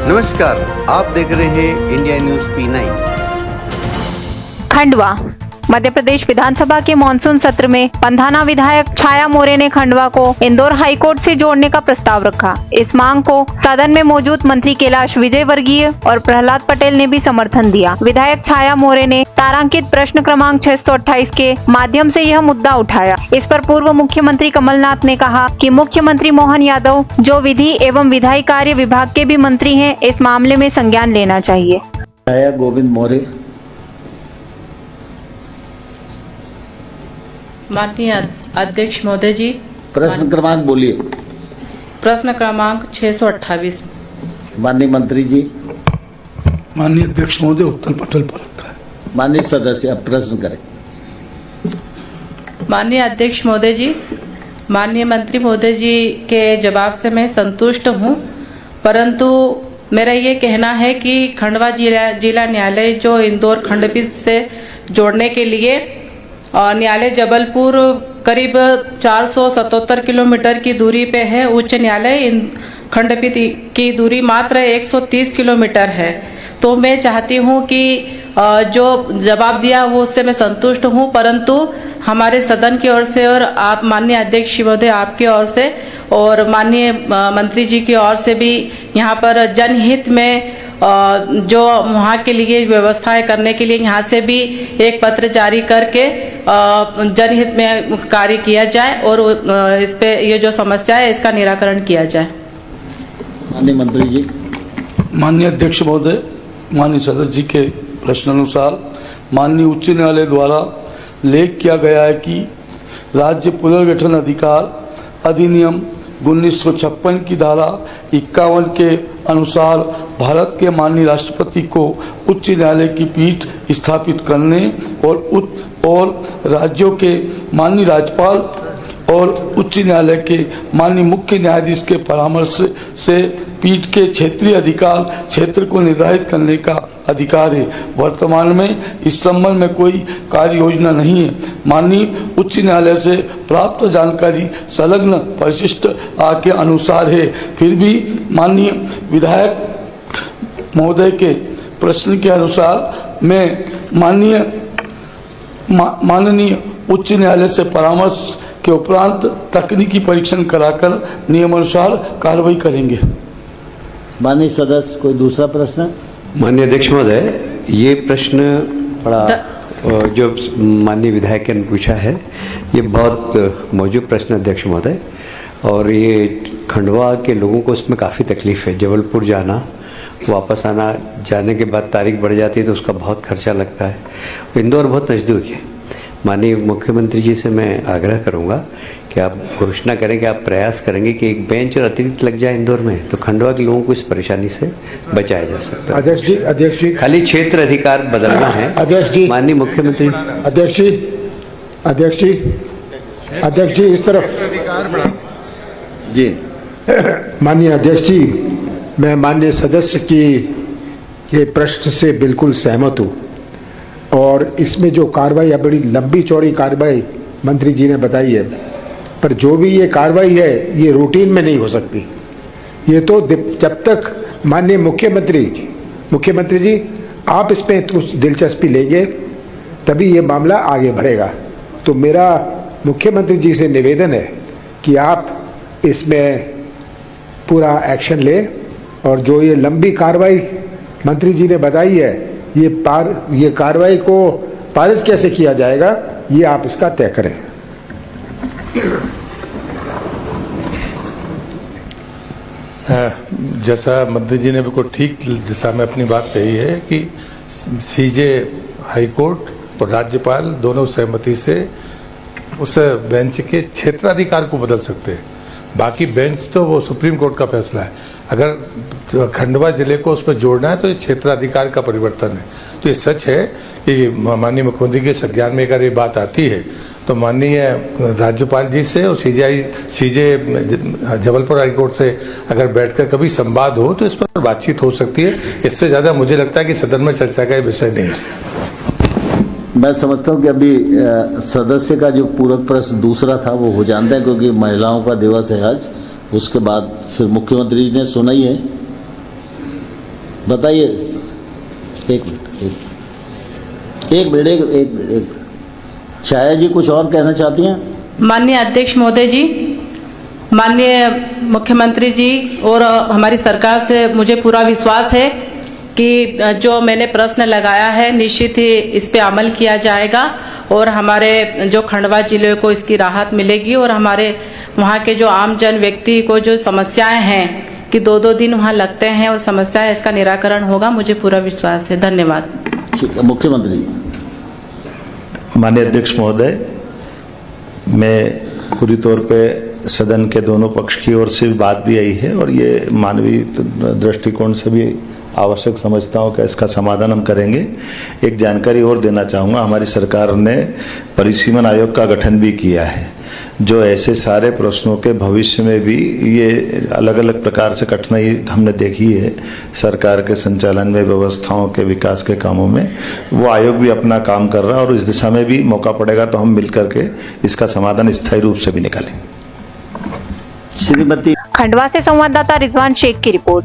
नमस्कार, आप देख रहे हैं India news P9। Khandwa Madhya Pradesh विधानसभा के मानसून सत्र में पंधाना विधायक छाया मोरे ने खंडवा को इंदौर हाईकोर्ट से जोड़ने का प्रस्ताव रखा। इस मांग को सदन में मौजूद मंत्री कैलाश विजयवर्गीय और प्रहलाद पटेल ने भी समर्थन दिया। विधायक छाया मोरे ने तारांकित प्रश्न क्रमांक 628 के माध्यम से यह मुद्दा उठाया। इस पर पूर्व मुख्यमंत्री कमलनाथ ने कहा कि मुख्यमंत्री मोहन यादव, जो विधि एवं विधायी कार्य विभाग के भी मंत्री हैं, इस मामले में संज्ञान लेना चाहिए। छाया गोविंद मोरे। माननीय अध्यक्ष महोदय जी, प्रश्न क्रमांक बोलिए। प्रश्न क्रमांक 628। माननीय मंत्री जी। माननीय अध्यक्ष महोदय, उत्तर पटल पर लगता है। माननीय सदस्य, अब प्रश्न करें। माननीय अध्यक्ष महोदय जी, माननीय मंत्री महोदय जी के जवाब से मैं संतुष्ट हूँ, परंतु मेरा ये कहना है कि खंडवा जिला न्यायालय जो इंदौर खंडपीठ से जोड़ने के लिए न्यायालय जबलपुर करीब 477 किलोमीटर की दूरी पे है। उच्च न्यायालय खंडपीठ की दूरी मात्र 130 किलोमीटर है। तो मैं चाहती हूँ कि जो जवाब दिया वो उससे मैं संतुष्ट हूँ, परंतु हमारे सदन की ओर से और आप माननीय अध्यक्ष महोदय आपकी ओर से और माननीय मंत्री जी की ओर से भी यहाँ पर जनहित में जो वहाँ के लिए व्यवस्थाएं करने के लिए यहाँ से भी एक पत्र जारी करके जनहित में कार्य किया जाए और इस पे ये जो समस्या है इसका निराकरण किया जाए। माननीय मंत्री जी। माननीय अध्यक्ष महोदय, माननीय सदस्य जी के प्रश्नानुसार माननीय उच्च न्यायालय द्वारा लेख किया गया है कि राज्य पुनर्गठन अधिकार अधिनियम 1956 की धारा 51 के अनुसार भारत के माननीय राष्ट्रपति को उच्च न्यायालय की पीठ स्थापित करने और राज्यों के माननीय राज्यपाल और उच्च न्यायालय के माननीय मुख्य न्यायाधीश के परामर्श से पीठ के क्षेत्रीय अधिकार क्षेत्र को निर्धारित करने का अधिकार है। वर्तमान में इस संबंध में कोई कार्य योजना नहीं है। माननीय उच्च न्यायालय से प्राप्त जानकारी संलग्न परिशिष्ट के अनुसार है। फिर भी माननीय विधायक महोदय के प्रश्न के अनुसार मैं माननीय उच्च न्यायालय से परामर्श के उपरांत तकनीकी परीक्षण कराकर नियमानुसार कार्रवाई करेंगे। माननीय सदस्य, कोई दूसरा प्रश्न? माननीय अध्यक्ष महोदय, ये प्रश्न बड़ा जो माननीय विधायक ने पूछा है, ये बहुत मौजूद प्रश्न अध्यक्ष महोदय, और ये खंडवा के लोगों को इसमें काफ़ी तकलीफ है। जबलपुर जाना, वापस आना, जाने के बाद तारीख बढ़ जाती है तो उसका बहुत खर्चा लगता है। इंदौर बहुत नज़दीक है। माननीय मुख्यमंत्री जी से मैं आग्रह करूंगा कि आप घोषणा करें कि आप प्रयास करेंगे कि एक बेंच और अतिरिक्त लग जाए इंदौर में, तो खंडवा के लोगों को इस परेशानी से बचाया जा सकता है। अध्यक्ष जी, खाली क्षेत्र अधिकार बदलना है। अध्यक्ष जी, माननीय मुख्यमंत्री। अध्यक्ष जी इस तरफ जी। माननीय अध्यक्ष जी, मैं माननीय सदस्य की ये प्रश्न से बिल्कुल सहमत हूँ और इसमें जो कार्रवाई बड़ी लंबी चौड़ी कार्रवाई मंत्री जी ने बताई है, पर जो भी ये कार्रवाई है ये रूटीन में नहीं हो सकती। ये तो जब तक माननीय मुख्यमंत्री जी आप इसमें कुछ दिलचस्पी लेंगे तभी ये मामला आगे बढ़ेगा। तो मेरा मुख्यमंत्री जी से निवेदन है कि आप इसमें पूरा एक्शन लें और जो ये लंबी कार्रवाई मंत्री जी ने बताई है, ये कार्रवाई को पारित कैसे किया जाएगा ये आप इसका तय करें। जैसा मंत्री जी ने बिल्कुल ठीक दिशा में अपनी बात कही है कि सीजे हाईकोर्ट और राज्यपाल दोनों सहमति से उस बेंच के क्षेत्राधिकार को बदल सकते हैं। बाकी बेंच तो वो सुप्रीम कोर्ट का फैसला है। अगर खंडवा जिले को उसमें जोड़ना है तो ये क्षेत्राधिकार का परिवर्तन है। तो ये सच है कि माननीय मुख्यमंत्री के संज्ञान में अगर ये बात आती है तो माननीय राज्यपाल जी से और सीजे जबलपुर हाईकोर्ट से अगर बैठकर कभी संवाद हो तो इस पर बातचीत हो सकती है। इससे ज़्यादा मुझे लगता है कि सदन में चर्चा का ये विषय नहीं है। मैं समझता हूँ कि अभी सदस्य का जो पूरक प्रश्न दूसरा था वो हो जानता है, क्योंकि महिलाओं का दिवस है आज। उसके बाद फिर मुख्यमंत्री जी ने सुना ही है। बताइए। एक मिनट। छाया जी कुछ और कहना चाहती हैं? माननीय अध्यक्ष महोदय जी, माननीय मुख्यमंत्री जी और हमारी सरकार से मुझे पूरा विश्वास है कि जो मैंने प्रश्न लगाया है निश्चित ही इस पे अमल किया जाएगा और हमारे जो खंडवा जिले को इसकी राहत मिलेगी और हमारे वहाँ के जो आम जन व्यक्ति को जो समस्याएं हैं कि 2-2 दिन वहाँ लगते हैं और समस्या है, इसका निराकरण होगा, मुझे पूरा विश्वास है। धन्यवाद। ठीक है, मुख्यमंत्री जी। माननीय अध्यक्ष महोदय, मैं पूरी तौर पे सदन के दोनों पक्ष की ओर से बात भी आई है और ये मानवीय दृष्टिकोण से भी आवश्यक समझता हूँ कि इसका समाधान हम करेंगे। एक जानकारी और देना चाहूँगा, हमारी सरकार ने परिसीमन आयोग का गठन भी किया है, जो ऐसे सारे प्रश्नों के भविष्य में भी ये अलग अलग प्रकार से कठिनाई हमने देखी है सरकार के संचालन में, व्यवस्थाओं के विकास के कामों में, वो आयोग भी अपना काम कर रहा है और इस दिशा में भी मौका पड़ेगा तो हम मिलकर के इसका समाधान स्थायी रूप से भी निकालेंगे। श्रीमती खंडवा से संवाददाता रिजवान शेख की रिपोर्ट।